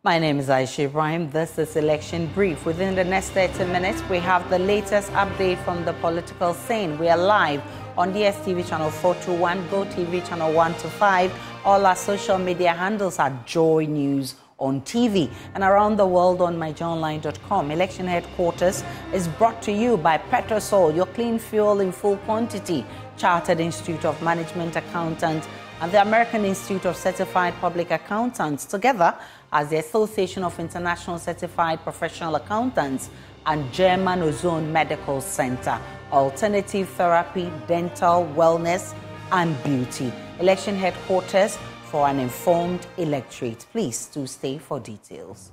My name is Aisha Ibrahim. This is Election Brief. Within the next 30 minutes, we have the latest update from the political scene. We are live on DSTV channel 421, GoTV channel 125. All our social media handles are Joy News on TV and around the world on myjournline.com. Election headquarters is brought to you by Petrosol, your clean fuel in full quantity, Chartered Institute of Management Accountants, and the American Institute of Certified Public Accountants, together as the Association of International Certified Professional Accountants and German Ozone Medical Center, alternative therapy, dental, wellness, and beauty. Election headquarters for an informed electorate. Please do stay for details.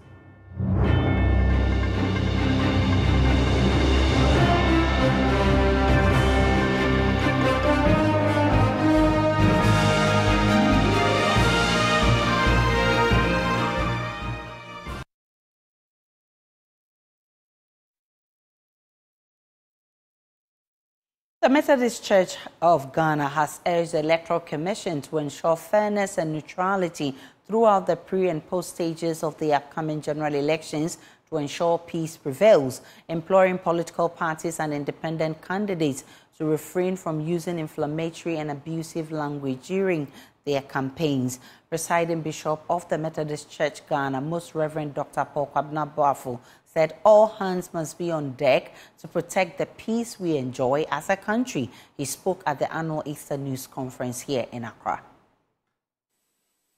The Methodist Church of Ghana has urged the Electoral Commission to ensure fairness and neutrality throughout the pre- and post stages of the upcoming general elections to ensure peace prevails, imploring political parties and independent candidates to refrain from using inflammatory and abusive language during their campaigns. Presiding Bishop of the Methodist Church Ghana, Most Reverend Dr. Paul Kwabena Boafo, said all hands must be on deck to protect the peace we enjoy as a country. He spoke at the annual Easter News Conference here in Accra.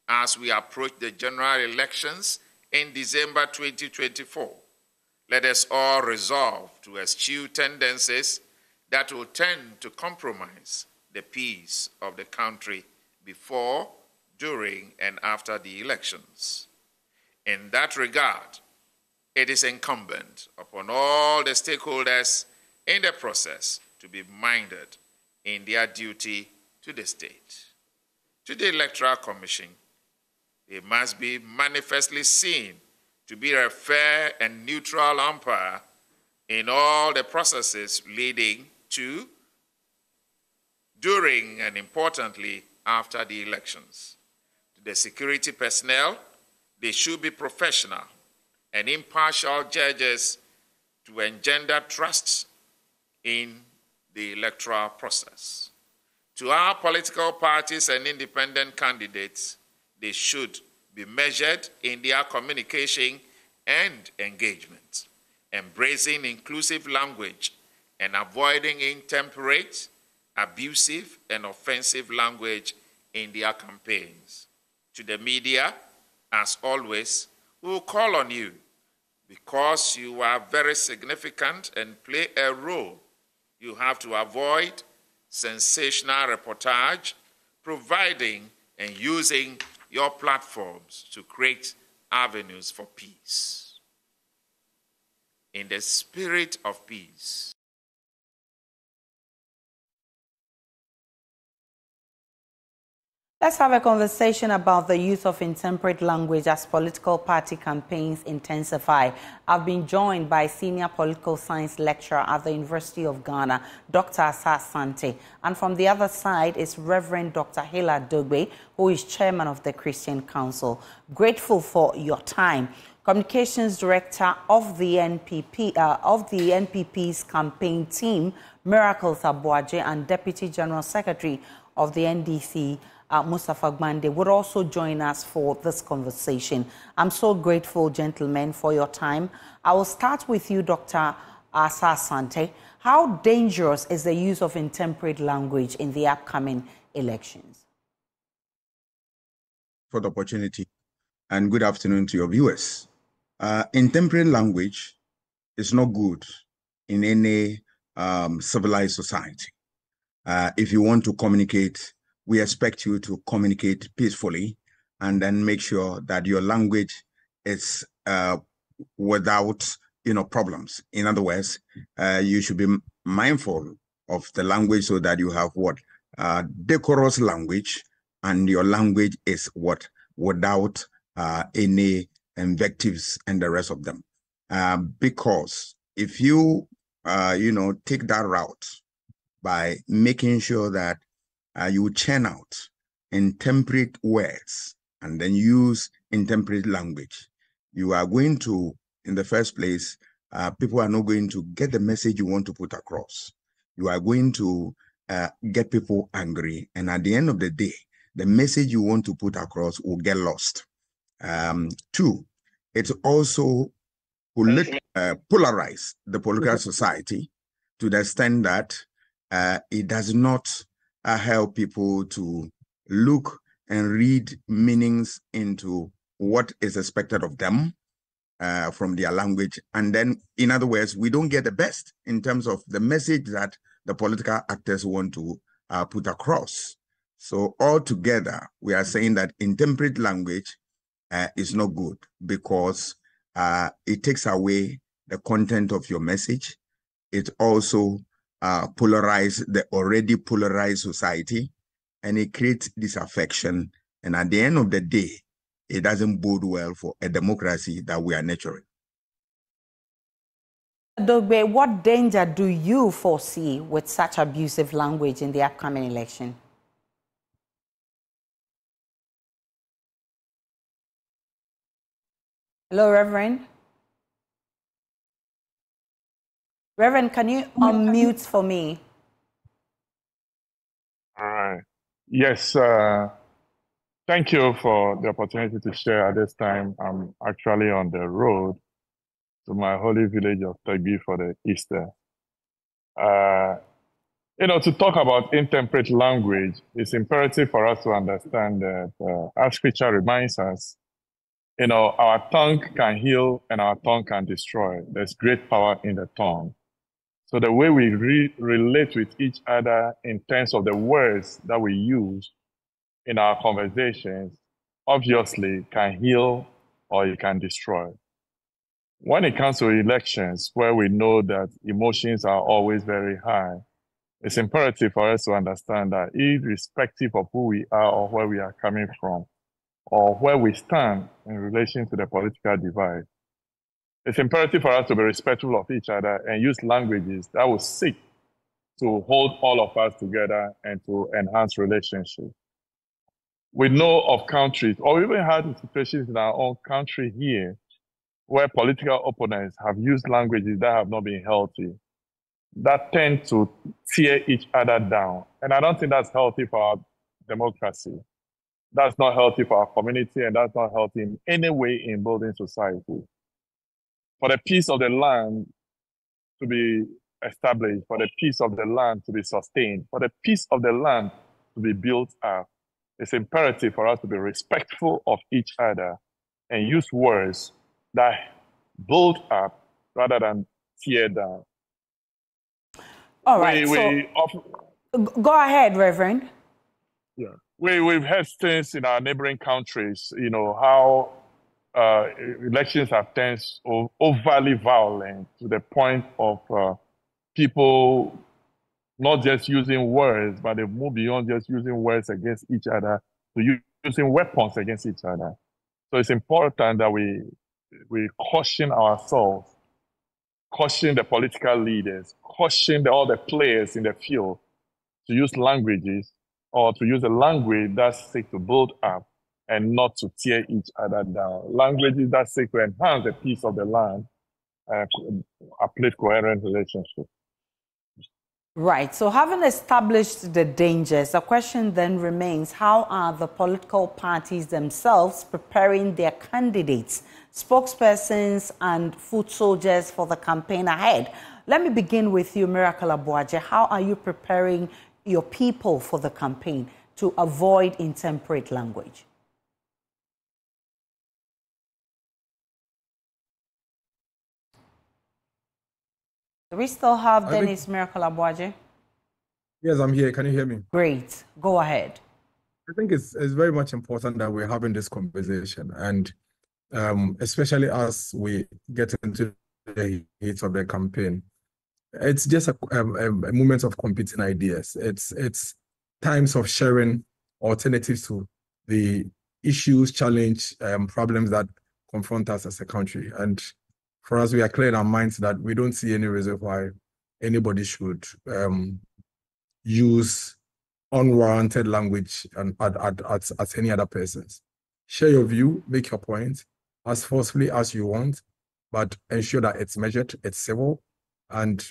As we approach the general elections in December 2024, let us all resolve to eschew tendencies that will tend to compromise the peace of the country before, during, and after the elections. In that regard, it is incumbent upon all the stakeholders in the process to be minded in their duty to the state. To the Electoral Commission, they must be manifestly seen to be a fair and neutral umpire in all the processes leading to, during, and importantly, after the elections. To the security personnel, they should be professional and impartial judges to engender trust in the electoral process. To our political parties and independent candidates, they should be measured in their communication and engagement, embracing inclusive language and avoiding intemperate, abusive, and offensive language in their campaigns. To the media, as always, we will call on you because you are very significant and play a role. You have to avoid sensational reportage, providing and using your platforms to create avenues for peace. In the spirit of peace, let's have a conversation about the use of intemperate language as political party campaigns intensify. I've been joined by senior political science lecturer at the University of Ghana, Dr. Asa Sante. And from the other side is Reverend Dr. Hila Dogbe, who is chairman of the Christian Council. Grateful for your time. Communications director of the NPP's campaign team, Miracles Abuaje, and Deputy General Secretary of the NDC, Mustafa Gbande, would also join us for this conversation. I'm so grateful, gentlemen, for your time. I will start with you, Dr. Asa Sante. How dangerous is the use of intemperate language in the upcoming elections? For the opportunity, and good afternoon to your viewers. Intemperate language is not good in any civilized society. If you want to communicate, we expect you to communicate peacefully and then make sure that your language is without problems. In other words, you should be mindful of the language so that you have decorous language, and your language is without any invectives and the rest of them. Because if you take that route by making sure that you churn out intemperate words and then use intemperate language, you are going to, in the first place, people are not going to get the message you want to put across. You are going to get people angry. And at the end of the day, the message you want to put across will get lost. Two, it's also polarize the political society to the extent that it does not help people to look and read meanings into what is expected of them from their language. And then, in other words, we don't get the best in terms of the message that the political actors want to put across. So altogether, we are saying that intemperate language is not good because it takes away the content of your message. It also polarizes the already polarized society, and it creates disaffection. And at the end of the day, it doesn't bode well for a democracy that we are nurturing. Dogbe, what danger do you foresee with such abusive language in the upcoming election? Hello, Reverend. Reverend, can you unmute for me? All right. Yes. Thank you for the opportunity to share at this time. I'm actually on the road to my holy village of Tagbi for the Easter. To talk about intemperate language, it's imperative for us to understand that, as Scripture reminds us, our tongue can heal and our tongue can destroy. There's great power in the tongue. So the way we relate with each other in terms of the words that we use in our conversations, obviously can heal or it can destroy. When it comes to elections, where we know that emotions are always very high, it's imperative for us to understand that irrespective of who we are or where we are coming from, or where we stand in relation to the political divide, it's imperative for us to be respectful of each other and use languages that will seek to hold all of us together and to enhance relationships. We know of countries, or we even had situations in our own country here, where political opponents have used languages that have not been healthy, that tend to tear each other down. And I don't think that's healthy for our democracy. That's not healthy for our community, and that's not healthy in any way in building society. For the peace of the land to be established, for the peace of the land to be sustained, for the peace of the land to be built up, it's imperative for us to be respectful of each other and use words that build up rather than tear down. All right. Go ahead, Reverend. Yeah. We've had things in our neighboring countries, how elections have turned overly violent to the point of people not just using words, but they move beyond just using words against each other to using weapons against each other. So it's important that we caution ourselves, caution the political leaders, caution all the players in the field to use languages or to use a language that seeks to build up and not to tear each other down. Languages that seek to enhance the peace of the land and uplift coherent relationships. Right. So having established the dangers, the question then remains, how are the political parties themselves preparing their candidates, spokespersons, and foot soldiers for the campaign ahead? Let me begin with you, Miracle Abuaje. How are you preparing your people for the campaign to avoid intemperate language? Do we still have Dennis Miracle Abuaje? Yes, I'm here. Can you hear me? Great. Go ahead. I think it's very much important that we're having this conversation, and especially as we get into the heat of the campaign. It's just a moment of competing ideas. It's times of sharing alternatives to the issues, challenge, problems that confront us as a country. And for us, we are clear in our minds that we don't see any reason why anybody should use unwarranted language at any other persons. Share your view, make your point, as forcefully as you want, but ensure that it's measured, it's civil, and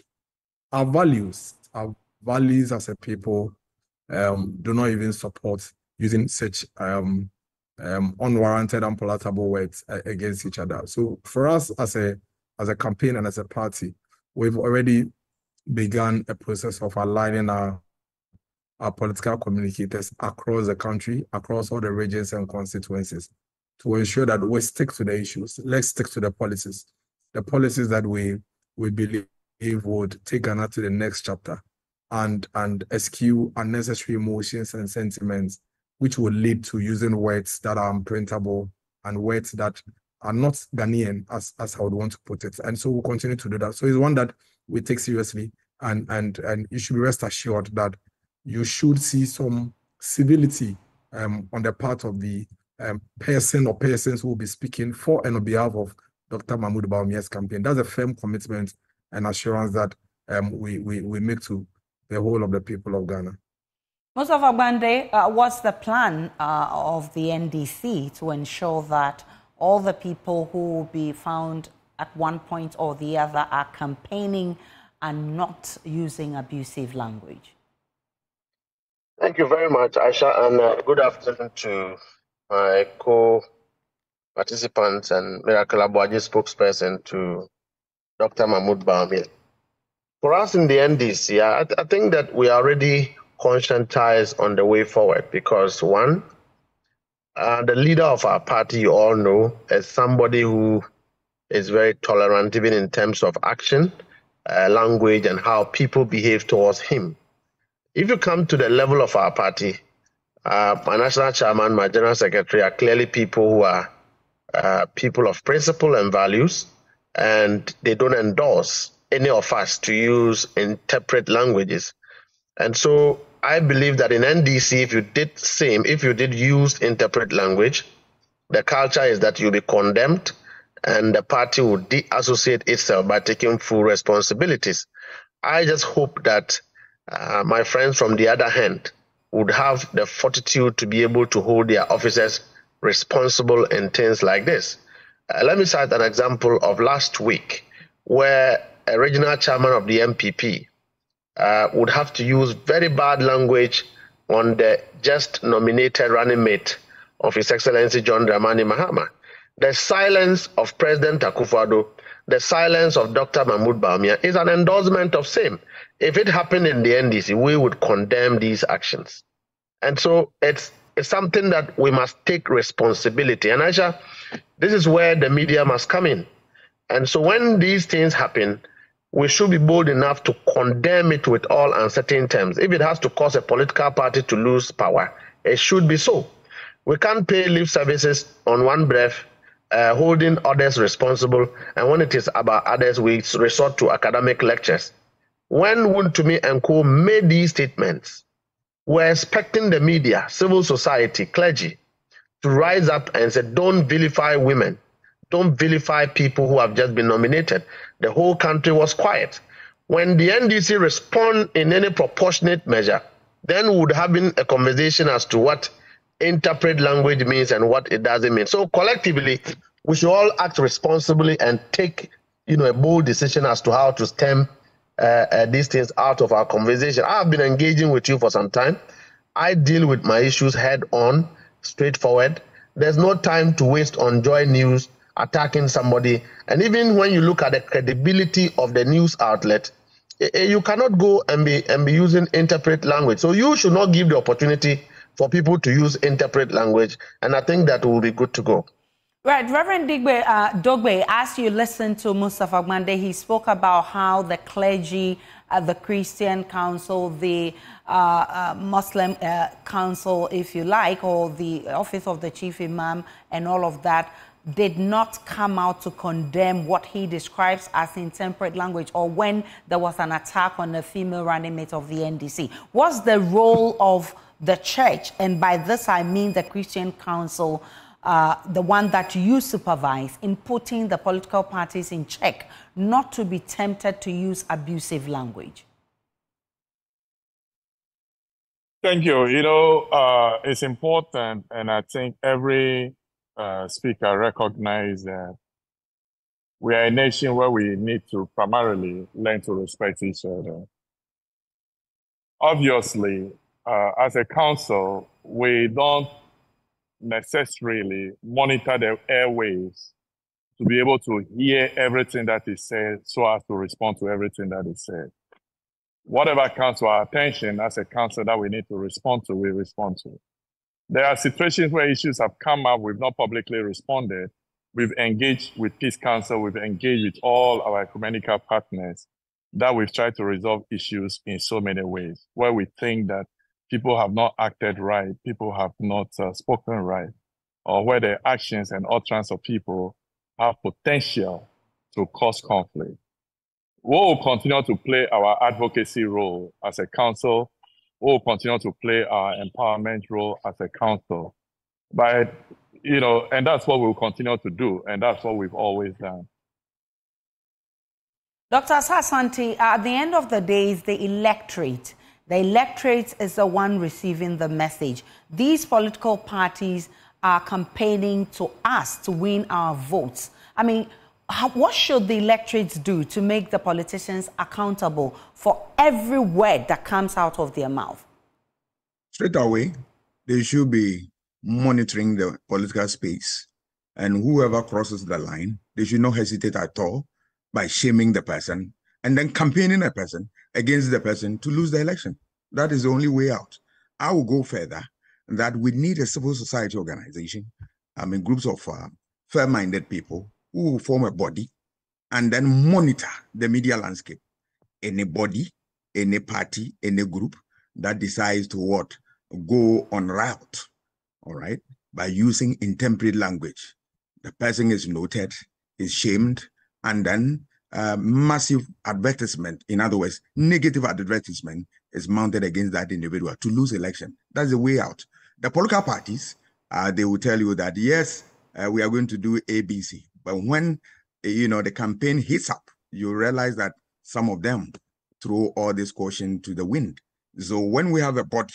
our values as a people do not even support using such unwarranted, unpalatable words against each other. So for us as a campaign and as a party, we've already begun a process of aligning our political communicators across the country, across all the regions and constituencies, to ensure that we stick to the issues. Let's stick to the policies that we believe would take Ghana to the next chapter, and eschew unnecessary emotions and sentiments, which would lead to using words that are unprintable and words that are not Ghanaian, as I would want to put it. And so we'll continue to do that. So it's one that we take seriously, and you should be rest assured that you should see some civility on the part of the person or persons who will be speaking for and on behalf of Dr. Mahmoud Bawumia's campaign. That's a firm commitment and assurance that we make to the whole of the people of Ghana. Mustafa Gbande, what's the plan of the NDC to ensure that all the people who will be found at one point or the other are campaigning and not using abusive language? Thank you very much, Aisha, and good afternoon to my co-participants and Miracle Abuaji spokesperson, to Dr. Mahmoud Bawumia. For us in the NDC, I think that we are already conscientized on the way forward because, one, the leader of our party, you all know, is somebody who is very tolerant, even in terms of action, language, and how people behave towards him. If you come to the level of our party, my national chairman, my general secretary are clearly people who are people of principle and values, and they don't endorse any of us to use interpret languages. And so I believe that in NDC, if you did use interpret language, the culture is that you'll be condemned and the party will de-associate itself by taking full responsibilities. I just hope that my friends from the other hand would have the fortitude to be able to hold their officers responsible in things like this. Let me cite an example of last week where a regional chairman of the MPP would have to use very bad language on the just nominated running mate of His Excellency John Dramani Mahama. The silence of President Akufo-Addo, the silence of Dr. Mahmoud Bawumia is an endorsement of same. If it happened in the NDC, we would condemn these actions. And so it's something that we must take responsibility. And Aisha, this is where the media must come in. And so when these things happen, we should be bold enough to condemn it with all uncertain terms. If it has to cause a political party to lose power, it should be so. We can't pay lip services on one breath, holding others responsible, and when it is about others, we resort to academic lectures. When Wontumi and Co. made these statements, we're expecting the media, civil society, clergy to rise up and say, don't vilify women, don't vilify people who have just been nominated. The whole country was quiet. When the NDC respond in any proportionate measure, then we would have been a conversation as to what interpret language means and what it doesn't mean. So collectively, we should all act responsibly and take, a bold decision as to how to stem these things out of our conversation. I have been engaging with you for some time. I deal with my issues head on, straightforward. There's no time to waste on Joy News attacking somebody. And even when you look at the credibility of the news outlet, you cannot go and be using interpret language. So you should not give the opportunity for people to use interpret language, and I think that will be good to go. Right, Reverend Dogbe, as you listen to Mustafa Gbande, he spoke about how the clergy, the Christian Council, the Muslim Council, if you like, or the Office of the Chief Imam and all of that, did not come out to condemn what he describes as intemperate language, or when there was an attack on a female running mate of the NDC. What's the role of the church, and by this I mean the Christian Council, the one that you supervise, in putting the political parties in check not to be tempted to use abusive language? Thank you. It's important, and I think every speaker recognize that we are a nation where we need to primarily learn to respect each other. Obviously, as a council, we don't necessarily monitor the airwaves to be able to hear everything that is said so as to respond to everything that is said. Whatever comes to our attention as a council that we need to respond to, we respond to. There are situations where issues have come up, we've not publicly responded. We've engaged with Peace Council, we've engaged with all our ecumenical partners that we've tried to resolve issues in so many ways, where we think that people have not acted right, people have not spoken right, or where the actions and utterance of people have potential to cause conflict. We will continue to play our advocacy role as a council. We will continue to play our empowerment role as a council. But, and that's what we'll continue to do, and that's what we've always done. Dr. Asante, at the end of the day, it's the electorate. The electorate is the one receiving the message. These political parties are campaigning to us to win our votes. I mean, what should the electorates do to make the politicians accountable for every word that comes out of their mouth? Straight away, they should be monitoring the political space. And whoever crosses the line, they should not hesitate at all by shaming the person and then campaigning a person against the person to lose the election. That is the only way out. I will go further that we need a civil society organization, groups of fair-minded people who will form a body and then monitor the media landscape. Any body, any party, any group that decides to go on route, all right, by using intemperate language. The person is noted, is shamed, and then massive advertisement, in other words, negative advertisement is mounted against that individual to lose election. That's the way out. The political parties, they will tell you that, yes, we are going to do ABC. But when, the campaign hits up, you realize that some of them throw all this caution to the wind. So when we have a body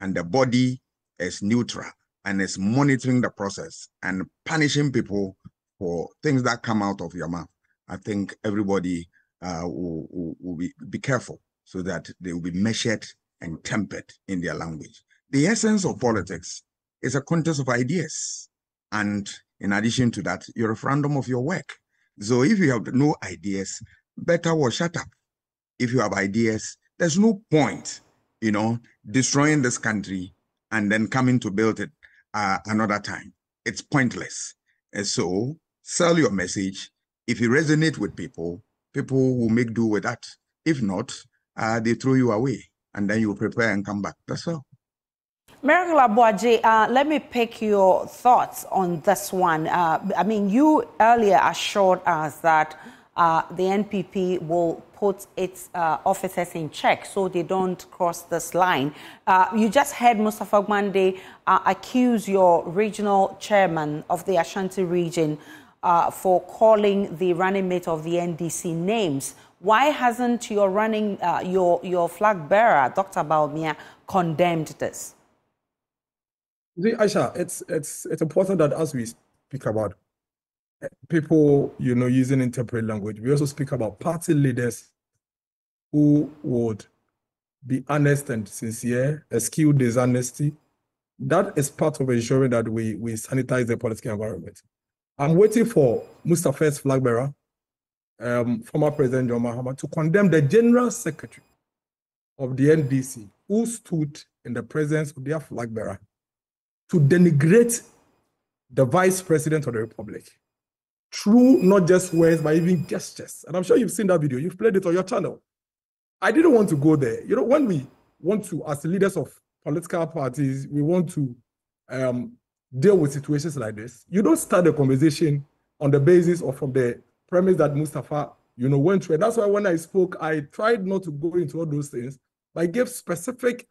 and the body is neutral and is monitoring the process and punishing people for things that come out of your mouth, I think everybody will be careful so that they will be measured and tempered in their language. The essence of politics is a contest of ideas. And in addition to that, you're a referendum of your work. So if you have no ideas, better shut up. If you have ideas, there's no point, destroying this country and then coming to build it another time. It's pointless. And so sell your message. If you resonate with people, people will make do with that. If not, they throw you away and then you prepare and come back. That's all. Miracle Abuaje, let me pick your thoughts on this one. You earlier assured us that the NPP will put its officers in check so they don't cross this line. You just heard Mustafa Gwande accuse your regional chairman of the Ashanti region for calling the running mate of the NDC names. Why hasn't your your flag bearer, Dr. Bawumia, condemned this? See, Aisha, it's important that as we speak about people, using interpreted language, we also speak about party leaders who would be honest and sincere, eschew dishonesty. That is part of ensuring that we sanitize the political environment. I'm waiting for Mustafa's flag bearer, former President John Mahama, to condemn the General Secretary of the NDC, who stood in the presence of their flag bearer to denigrate the Vice President of the Republic through not just words, but even gestures. And I'm sure you've seen that video. You've played it on your channel. I didn't want to go there. When we want to, as leaders of political parties, we want to deal with situations like this, you don't start a conversation on the basis or from the premise that Mustafa, went through. And that's why when I spoke, I tried not to go into all those things, but I gave specific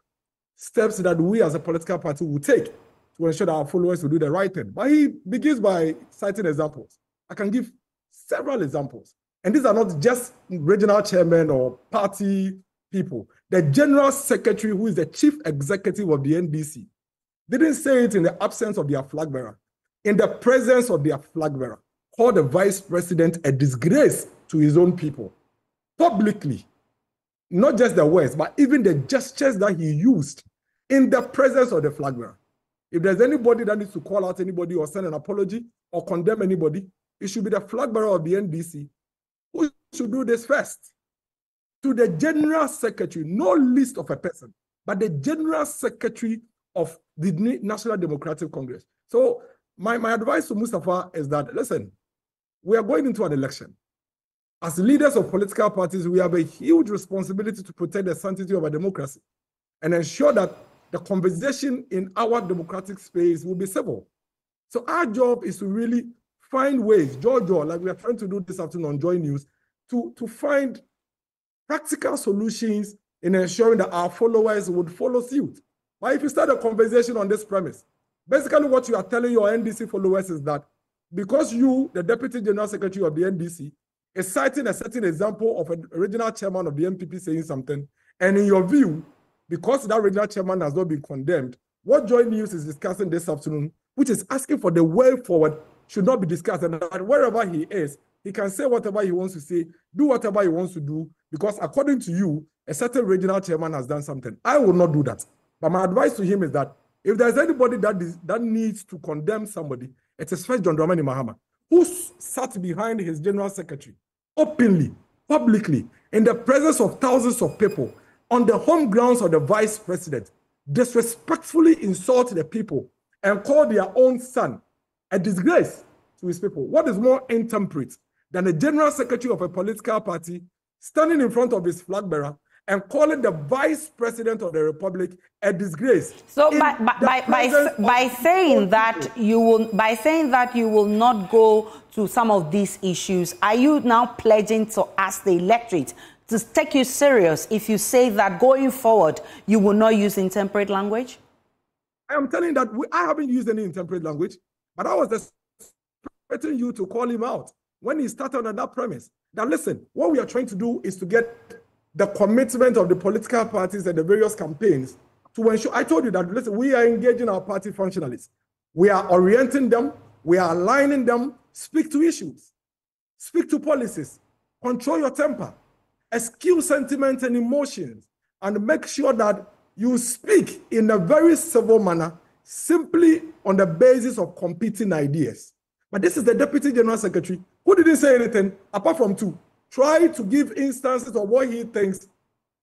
steps that we as a political party will take to ensure that our followers will do the right thing. But he begins by citing examples. I can give several examples. And these are not just regional chairmen or party people. The General Secretary, who is the Chief Executive of the NDC, didn't say it in the absence of their flag bearer. in the presence of their flag bearer, called the vice president a disgrace to his own people, publicly. Not just the words, but even the gestures that he used in the presence of the flag bearer. If there's anybody that needs to call out anybody or send an apology or condemn anybody, it should be the flag bearer of the NDC who should do this first. To the general secretary, no list of a person, but the general secretary of the National Democratic Congress. So my advice to Mustafa is that, listen, we are going into an election. As leaders of political parties, we have a huge responsibility to protect the sanctity of our democracy and ensure that the conversation in our democratic space will be civil. So our job is to really find ways, like we are trying to do this afternoon on Joy News, to find practical solutions in ensuring that our followers would follow suit. But if you start a conversation on this premise, basically what you are telling your NDC followers is that because you, the Deputy General Secretary of the NDC, is citing a certain example of an original chairman of the MPP saying something, and in your view, because that original chairman has not been condemned, what Joy News is discussing this afternoon, which is asking for the way forward, should not be discussed. And wherever he is, he can say whatever he wants to say, do whatever he wants to do, because according to you, a certain regional chairman has done something. I will not do that. But my advice to him is that if there's anybody that needs to condemn somebody, it is first John Dramani Mahama, who sat behind his general secretary openly, publicly, in the presence of thousands of people, on the home grounds of the vice president, disrespectfully insult the people and call their own son a disgrace to his people. What is more intemperate than the general secretary of a political party standing in front of his flag bearer and calling the vice president of the republic a disgrace? So by saying that you will not go to some of these issues, are you now pledging to ask the electorate to take you serious if you say that going forward you will not use intemperate language? I am telling you that I haven't used any intemperate language, but I was expecting you to call him out when he started on that premise. Now listen, what we are trying to do is to get the commitment of the political parties and the various campaigns to ensure. I told you that, listen, we are engaging our party functionaries. We are orienting them. We are aligning them. Speak to issues. Speak to policies. Control your temper. Eschew sentiment and emotions. And make sure that you speak in a very civil manner, simply on the basis of competing ideas. But this is the Deputy General Secretary who didn't say anything apart from two. Try to give instances of what he thinks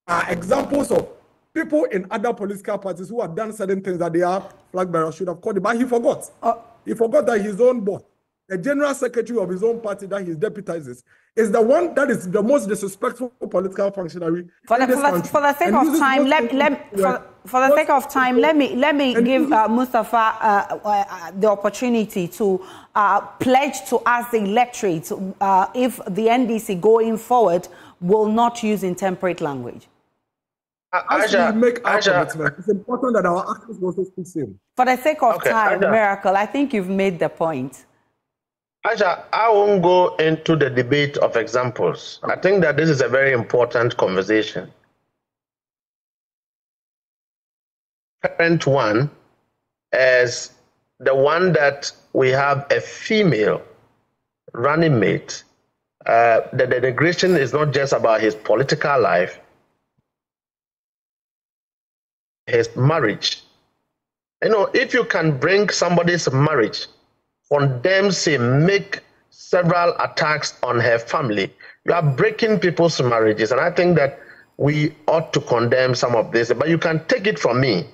are examples of people in other political parties who have done certain things that their flag bearer should have called it, but he forgot. He forgot that his own boss, the general secretary of his own party that he deputizes, is the one that is the most disrespectful political functionary. For the sake of time, let me give Mustafa the opportunity to pledge to ask the electorate if the NDC going forward will not use intemperate language. As we make our commitment, it's important that our actions also speak same. For the sake of time, Miracle, I think you've made the point. Aja, I won't go into the debate of examples. I think that this is a very important conversation. Current one is the one that we have a female running mate. The denigration is not just about his political life, his marriage. You know, if you can bring somebody's marriage, condemn him, make several attacks on her family, you are breaking people's marriages. And I think that we ought to condemn some of this. But you can take it from me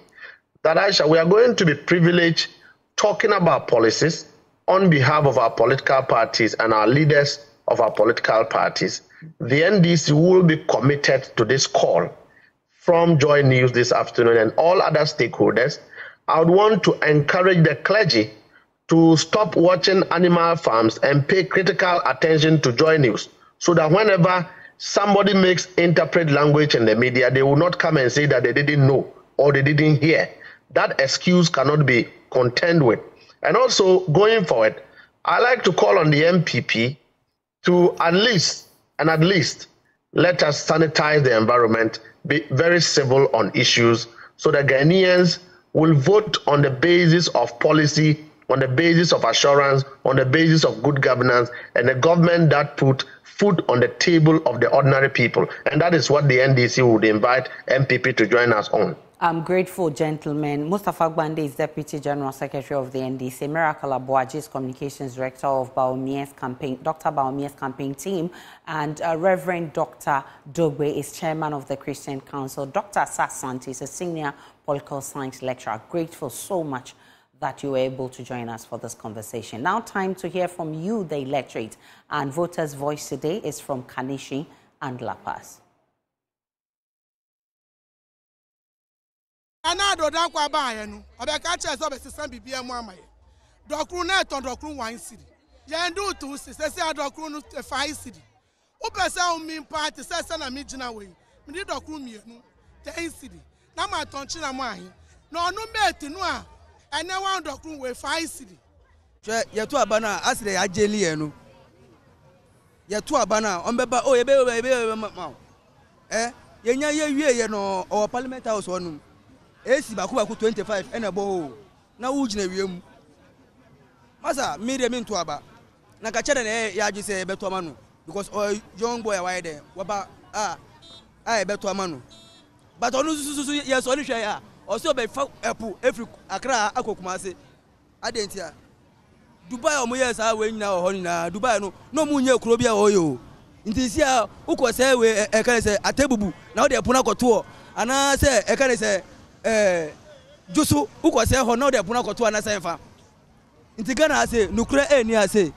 that, Aisha, we are going to be privileged talking about policies on behalf of our political parties and our leaders of our political parties. The NDC will be committed to this call from Joy News this afternoon and all other stakeholders. I would want to encourage the clergy to stop watching Animal Farms and pay critical attention to Joy News, so that whenever somebody makes interpret language in the media, they will not come and say that they didn't know or they didn't hear. That excuse cannot be contended with. And also, going forward, I like to call on the MPP to at least let us sanitize the environment, be very civil on issues, so that Ghanaians will vote on the basis of policy on the basis of assurance, on the basis of good governance, and a government that put food on the table of the ordinary people. And that is what the NDC would invite MPP to join us on. I'm grateful, gentlemen. Mustafa Gbande is Deputy General Secretary of the NDC. Miracle Abuaji is Communications Director of Baumier's campaign, Dr. Baumier's campaign team. And Reverend Dr. Dogbe is Chairman of the Christian Council. Dr. Sasanti is a Senior Political Science Lecturer. Grateful so much that you were able to join us for this conversation. Now time to hear from you, the electorate. And voters' voice today is from Kanishi and La Paz. Ana do dan kwa ba ye no obeka che so be sesan bibia mu amaye dokru na eton dokru 1 cedi ye ndu to se dokru no 5 cedi o pesa o min party se na mi gina we mi di dokru mienu 10 cedi na ma ton chi na mu ahin na onu mate no a ene 1 dokru we 5 cedi che ye to abana asire ya jeli ye no ye to abana on beba o ye be ma ye nya ye wie ye no o parliament house onu AC baku 25 enebo na wujina wiem masa mire min to aba na ka chere na ya ji se beto amanu because young boy why there waba beto amanu but onu susu yes onu hwe ya o so be fa epu every akra akokuma se adentia Dubai o mo yes we nyina o na Dubai no mu nya kuro bia o yo nti sia uko se we e kan se atebubu na o de puna koto ana se e kan se Jusu uko se ho no de puna koto na senfa nti Ghana ase nukure eni ase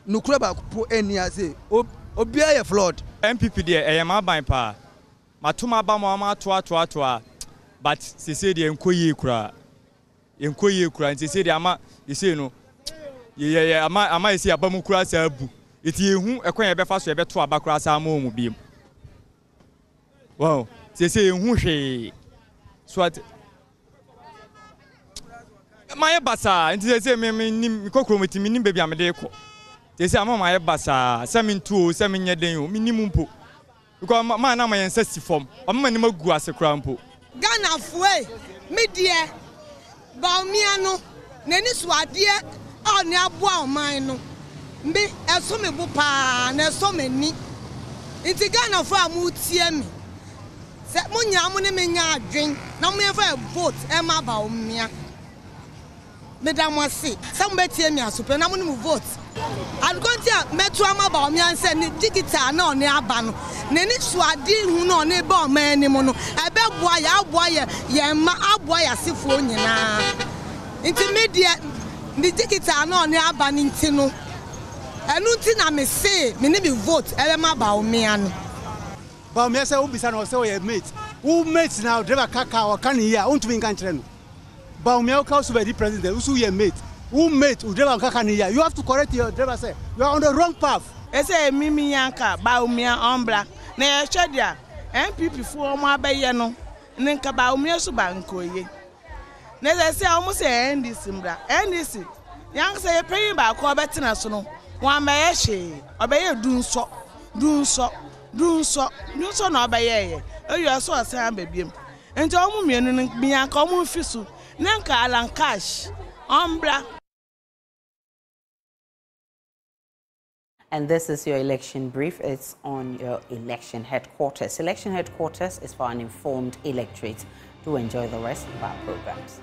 nukure ba po eni ase obia ye flood MPP de eyema ban pa matuma ba mo ma to but se se de enkoyi kura nti se de ama se no ye ama ese abamu kura sa bu eti ehu ekwan ye befa so ye beto abakura sa ma omu biem wow se ehu hwe swat my basa nti se me nim kokro metimi nim bebia me de ko se ama my basa se me ntuo se me nyeden o minim mpo because ma na ma yensa si fom ama nim agu ase kra mpo Ghana fue media Baumia no neni suade a ne aboa oman no mbe eso me bu pa na eso me ni nti Ghana fue amu tie me se munya mu ne menya adwen na mu efa vote e ma Baumia Madam wasi some betie me asope na mu ne vote algontia metu ama Baumia nse ni digital na one aba no neni suade hu na one ba oman ni mu no ebe boa ya ma aboa ya sefo nyina nti media ni digital na one aba ni nti no enu nti na me say me ni vote ebe ma Baumia no Baumia say ubisa na say we mate who mates now driver kaka or kan here untumi nkan kire no Baumia ka so be the president who ye mate who mate who driver kaka ni here you have to correct your driver say you are on the wrong path ese mimi yanka Baumia ombra na ye hwedia MPP fu o mo abaye no nka Baumia so bankoye na ze say o mo say NDC mbra NDC yanka say pay ba ko betena so no wa ma ye hwe obaye dunso na obaye ye eyo so asan babiem enti o mu mienu nka o mu fisu nanka alan cash ombra. And this is your election brief. It's on your election headquarters. Election headquarters is for an informed electorate. Do enjoy the rest of our programs.